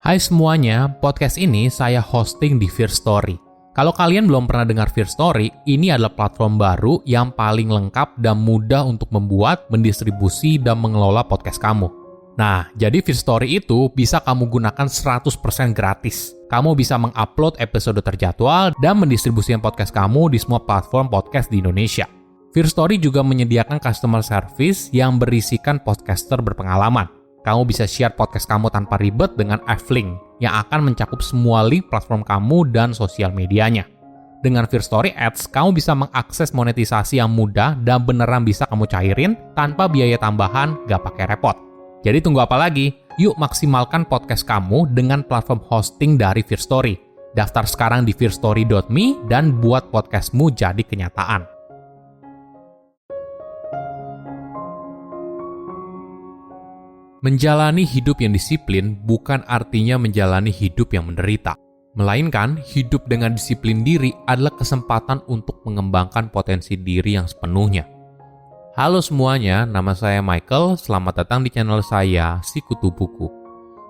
Hai semuanya, podcast ini saya hosting di Firstory. Kalau kalian belum pernah dengar Firstory, ini adalah platform baru yang paling lengkap dan mudah untuk membuat, mendistribusi, dan mengelola podcast kamu. Nah, jadi Firstory itu bisa kamu gunakan 100% gratis. Kamu bisa mengupload episode terjadwal dan mendistribusikan podcast kamu di semua platform podcast di Indonesia. Firstory juga menyediakan customer service yang berisikan podcaster berpengalaman. Kamu bisa share podcast kamu tanpa ribet dengan F-Link yang akan mencakup semua link platform kamu dan sosial medianya. Dengan Firstory Ads, kamu bisa mengakses monetisasi yang mudah dan beneran bisa kamu cairin tanpa biaya tambahan, gak pakai repot. Jadi tunggu apa lagi? Yuk maksimalkan podcast kamu dengan platform hosting dari Firstory. Daftar sekarang di firstory.me dan buat podcastmu jadi kenyataan. Menjalani hidup yang disiplin bukan artinya menjalani hidup yang menderita. Melainkan, hidup dengan disiplin diri adalah kesempatan untuk mengembangkan potensi diri yang sepenuhnya. Halo semuanya, nama saya Michael. Selamat datang di channel saya, Si Kutu Buku.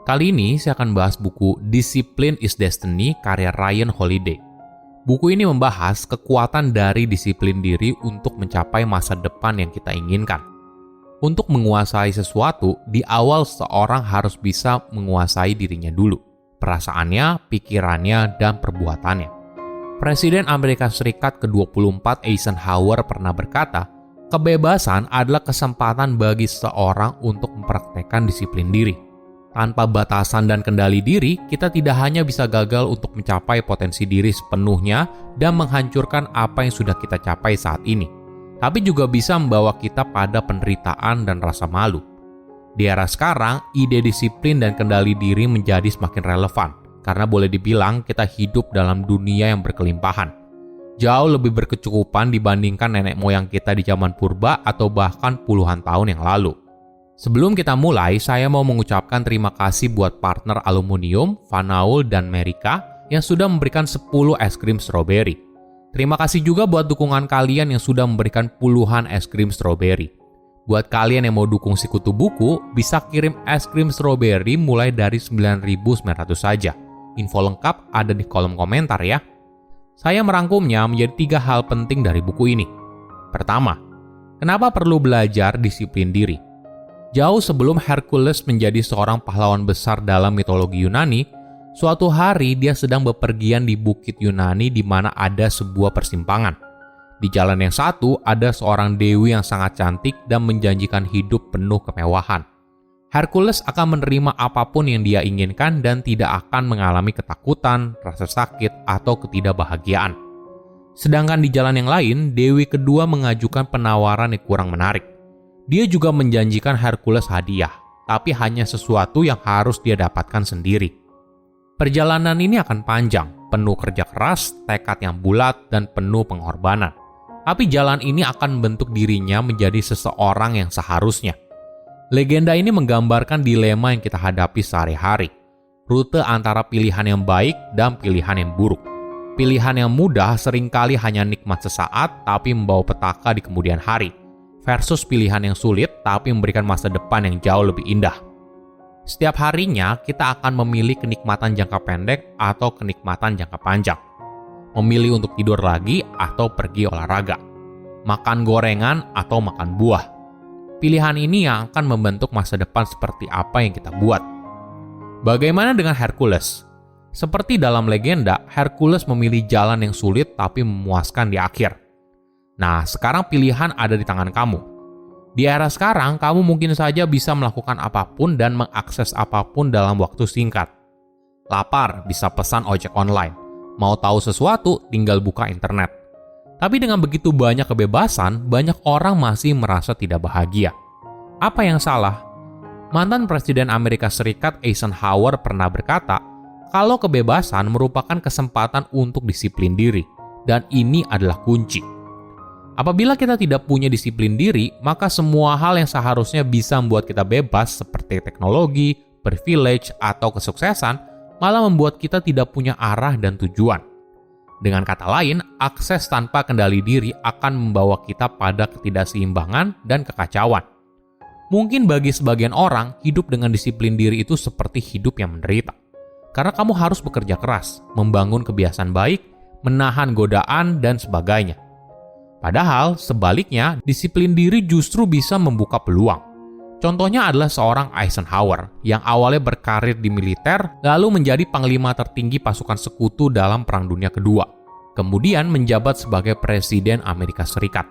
Kali ini saya akan bahas buku Discipline is Destiny karya Ryan Holiday. Buku ini membahas kekuatan dari disiplin diri untuk mencapai masa depan yang kita inginkan. Untuk menguasai sesuatu, di awal seorang harus bisa menguasai dirinya dulu. Perasaannya, pikirannya, dan perbuatannya. Presiden Amerika Serikat ke-24 Eisenhower pernah berkata, kebebasan adalah kesempatan bagi seseorang untuk mempraktekkan disiplin diri. Tanpa batasan dan kendali diri, kita tidak hanya bisa gagal untuk mencapai potensi diri sepenuhnya dan menghancurkan apa yang sudah kita capai saat ini, tapi juga bisa membawa kita pada penderitaan dan rasa malu. Di era sekarang, ide disiplin dan kendali diri menjadi semakin relevan, karena boleh dibilang kita hidup dalam dunia yang berkelimpahan. Jauh lebih berkecukupan dibandingkan nenek moyang kita di zaman purba atau bahkan puluhan tahun yang lalu. Sebelum kita mulai, saya mau mengucapkan terima kasih buat partner aluminium, Vanaul dan Merika yang sudah memberikan 10 es krim strawberry. Terima kasih juga buat dukungan kalian yang sudah memberikan puluhan es krim strawberry. Buat kalian yang mau dukung Si Kutu Buku, bisa kirim es krim strawberry mulai dari 9.900 saja. Info lengkap ada di kolom komentar ya. Saya merangkumnya menjadi 3 hal penting dari buku ini. Pertama, kenapa perlu belajar disiplin diri? Jauh sebelum Hercules menjadi seorang pahlawan besar dalam mitologi Yunani, suatu hari dia sedang bepergian di bukit Yunani di mana ada sebuah persimpangan. Di jalan yang satu ada seorang dewi yang sangat cantik dan menjanjikan hidup penuh kemewahan. Hercules akan menerima apapun yang dia inginkan dan tidak akan mengalami ketakutan, rasa sakit, atau ketidakbahagiaan. Sedangkan di jalan yang lain, dewi kedua mengajukan penawaran yang kurang menarik. Dia juga menjanjikan Hercules hadiah, tapi hanya sesuatu yang harus dia dapatkan sendiri. Perjalanan ini akan panjang, penuh kerja keras, tekad yang bulat, dan penuh pengorbanan. Tapi jalan ini akan membentuk dirinya menjadi seseorang yang seharusnya. Legenda ini menggambarkan dilema yang kita hadapi sehari-hari. Rute antara pilihan yang baik dan pilihan yang buruk. Pilihan yang mudah seringkali hanya nikmat sesaat, tapi membawa petaka di kemudian hari. Versus pilihan yang sulit, tapi memberikan masa depan yang jauh lebih indah. Setiap harinya, kita akan memilih kenikmatan jangka pendek atau kenikmatan jangka panjang. Memilih untuk tidur lagi atau pergi olahraga. Makan gorengan atau makan buah. Pilihan ini yang akan membentuk masa depan seperti apa yang kita buat. Bagaimana dengan Hercules? Seperti dalam legenda, Hercules memilih jalan yang sulit tapi memuaskan di akhir. Nah, sekarang pilihan ada di tangan kamu. Di era sekarang, kamu mungkin saja bisa melakukan apapun dan mengakses apapun dalam waktu singkat. Lapar, bisa pesan ojek online. Mau tahu sesuatu, tinggal buka internet. Tapi dengan begitu banyak kebebasan, banyak orang masih merasa tidak bahagia. Apa yang salah? Mantan Presiden Amerika Serikat Eisenhower pernah berkata, kalau kebebasan merupakan kesempatan untuk disiplin diri, dan ini adalah kunci. Apabila kita tidak punya disiplin diri, maka semua hal yang seharusnya bisa membuat kita bebas seperti teknologi, privilege, atau kesuksesan, malah membuat kita tidak punya arah dan tujuan. Dengan kata lain, akses tanpa kendali diri akan membawa kita pada ketidakseimbangan dan kekacauan. Mungkin bagi sebagian orang, hidup dengan disiplin diri itu seperti hidup yang menderita. Karena kamu harus bekerja keras, membangun kebiasaan baik, menahan godaan, dan sebagainya. Padahal, sebaliknya, disiplin diri justru bisa membuka peluang. Contohnya adalah seorang Eisenhower yang awalnya berkarir di militer, lalu menjadi panglima tertinggi pasukan sekutu dalam Perang Dunia Kedua. Kemudian menjabat sebagai Presiden Amerika Serikat.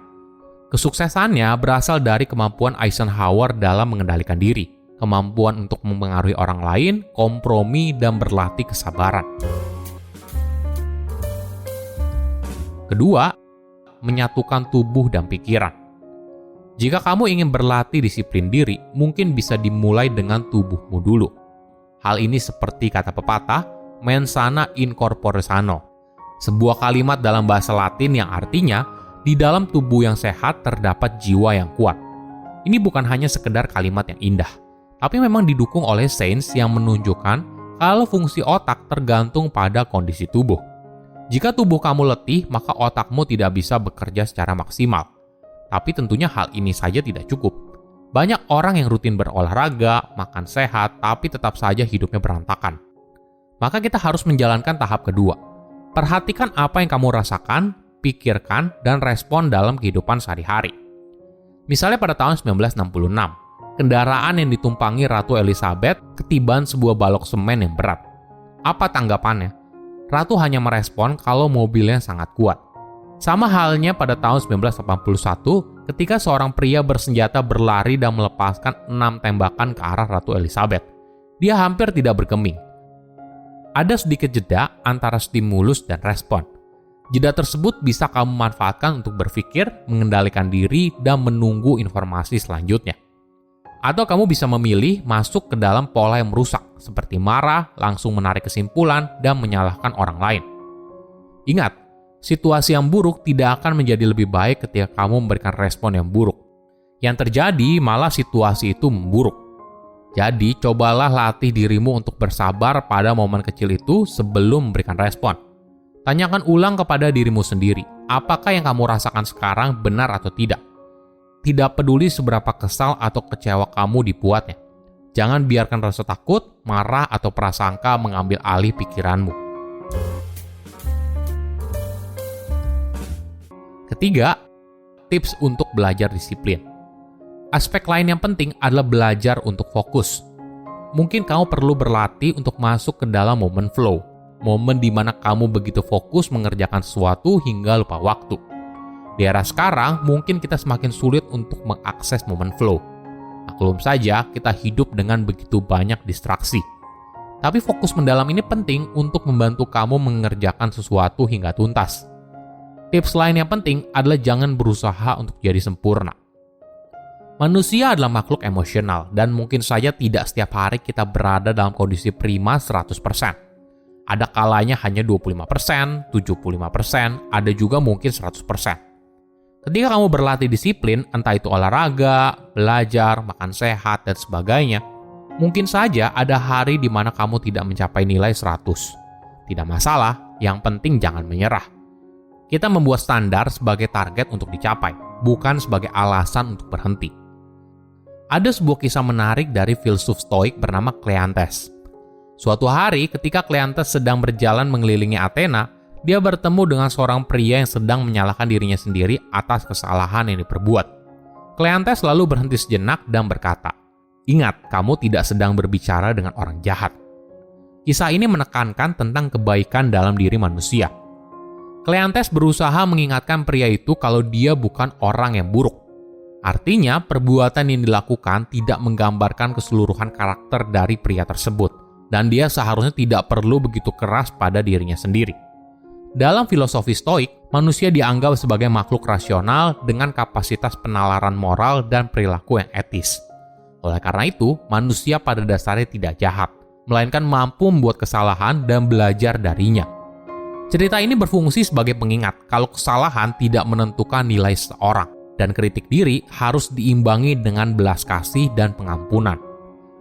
Kesuksesannya berasal dari kemampuan Eisenhower dalam mengendalikan diri, kemampuan untuk mempengaruhi orang lain, kompromi, dan berlatih kesabaran. Kedua, menyatukan tubuh dan pikiran. Jika kamu ingin berlatih disiplin diri, mungkin bisa dimulai dengan tubuhmu dulu. Hal ini seperti kata pepatah, mens sana in corpore sano. Sebuah kalimat dalam bahasa Latin yang artinya, di dalam tubuh yang sehat terdapat jiwa yang kuat. Ini bukan hanya sekedar kalimat yang indah, tapi memang didukung oleh sains yang menunjukkan kalau fungsi otak tergantung pada kondisi tubuh. Jika tubuh kamu letih, maka otakmu tidak bisa bekerja secara maksimal. Tapi tentunya hal ini saja tidak cukup. Banyak orang yang rutin berolahraga, makan sehat, tapi tetap saja hidupnya berantakan. Maka kita harus menjalankan tahap kedua. Perhatikan apa yang kamu rasakan, pikirkan, dan respon dalam kehidupan sehari-hari. Misalnya pada tahun 1966, kendaraan yang ditumpangi Ratu Elizabeth ketiban sebuah balok semen yang berat. Apa tanggapannya? Ratu hanya merespon kalau mobilnya sangat kuat. Sama halnya pada tahun 1981 ketika seorang pria bersenjata berlari dan melepaskan 6 tembakan ke arah Ratu Elizabeth. Dia hampir tidak bergeming. Ada sedikit jeda antara stimulus dan respon. Jeda tersebut bisa kamu manfaatkan untuk berpikir, mengendalikan diri, dan menunggu informasi selanjutnya. Atau kamu bisa memilih masuk ke dalam pola yang merusak, seperti marah, langsung menarik kesimpulan, dan menyalahkan orang lain. Ingat, situasi yang buruk tidak akan menjadi lebih baik ketika kamu memberikan respon yang buruk. Yang terjadi malah situasi itu memburuk. Jadi, cobalah latih dirimu untuk bersabar pada momen kecil itu sebelum memberikan respon. Tanyakan ulang kepada dirimu sendiri, apakah yang kamu rasakan sekarang benar atau tidak? Tidak peduli seberapa kesal atau kecewa kamu dibuatnya. Jangan biarkan rasa takut, marah, atau prasangka mengambil alih pikiranmu. Ketiga, tips untuk belajar disiplin. Aspek lain yang penting adalah belajar untuk fokus. Mungkin kamu perlu berlatih untuk masuk ke dalam momen flow. Momen di mana kamu begitu fokus mengerjakan sesuatu hingga lupa waktu. Di era sekarang, mungkin kita semakin sulit untuk mengakses momen flow. Maklum saja, kita hidup dengan begitu banyak distraksi. Tapi fokus mendalam ini penting untuk membantu kamu mengerjakan sesuatu hingga tuntas. Tips lain yang penting adalah jangan berusaha untuk jadi sempurna. Manusia adalah makhluk emosional dan mungkin saja tidak setiap hari kita berada dalam kondisi prima 100%. Ada kalanya hanya 25%, 75%, ada juga mungkin 100%. Ketika kamu berlatih disiplin, entah itu olahraga, belajar, makan sehat, dan sebagainya, mungkin saja ada hari di mana kamu tidak mencapai nilai 100. Tidak masalah, yang penting jangan menyerah. Kita membuat standar sebagai target untuk dicapai, bukan sebagai alasan untuk berhenti. Ada sebuah kisah menarik dari filsuf Stoik bernama Kleantes. Suatu hari ketika Kleantes sedang berjalan mengelilingi Athena, dia bertemu dengan seorang pria yang sedang menyalahkan dirinya sendiri atas kesalahan yang diperbuat. Kleantes lalu berhenti sejenak dan berkata, "Ingat, kamu tidak sedang berbicara dengan orang jahat." Kisah ini menekankan tentang kebaikan dalam diri manusia. Kleantes berusaha mengingatkan pria itu kalau dia bukan orang yang buruk. Artinya, perbuatan yang dilakukan tidak menggambarkan keseluruhan karakter dari pria tersebut, dan dia seharusnya tidak perlu begitu keras pada dirinya sendiri. Dalam filosofi Stoik, manusia dianggap sebagai makhluk rasional dengan kapasitas penalaran moral dan perilaku yang etis. Oleh karena itu, manusia pada dasarnya tidak jahat, melainkan mampu membuat kesalahan dan belajar darinya. Cerita ini berfungsi sebagai pengingat kalau kesalahan tidak menentukan nilai seseorang, dan kritik diri harus diimbangi dengan belas kasih dan pengampunan.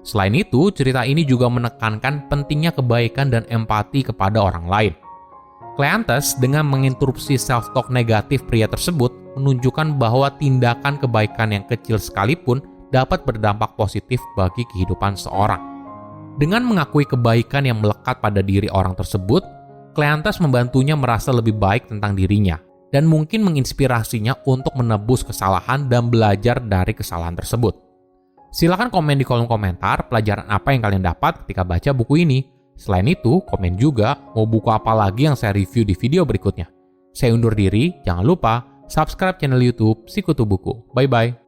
Selain itu, cerita ini juga menekankan pentingnya kebaikan dan empati kepada orang lain. Kleantes dengan menginterupsi self-talk negatif pria tersebut menunjukkan bahwa tindakan kebaikan yang kecil sekalipun dapat berdampak positif bagi kehidupan seorang. Dengan mengakui kebaikan yang melekat pada diri orang tersebut, Kleanthus membantunya merasa lebih baik tentang dirinya dan mungkin menginspirasinya untuk menebus kesalahan dan belajar dari kesalahan tersebut. Silakan komen di kolom komentar pelajaran apa yang kalian dapat ketika baca buku ini. Selain itu, komen juga mau buku apa lagi yang saya review di video berikutnya. Saya undur diri, jangan lupa subscribe channel YouTube Sikutu Buku. Bye-bye.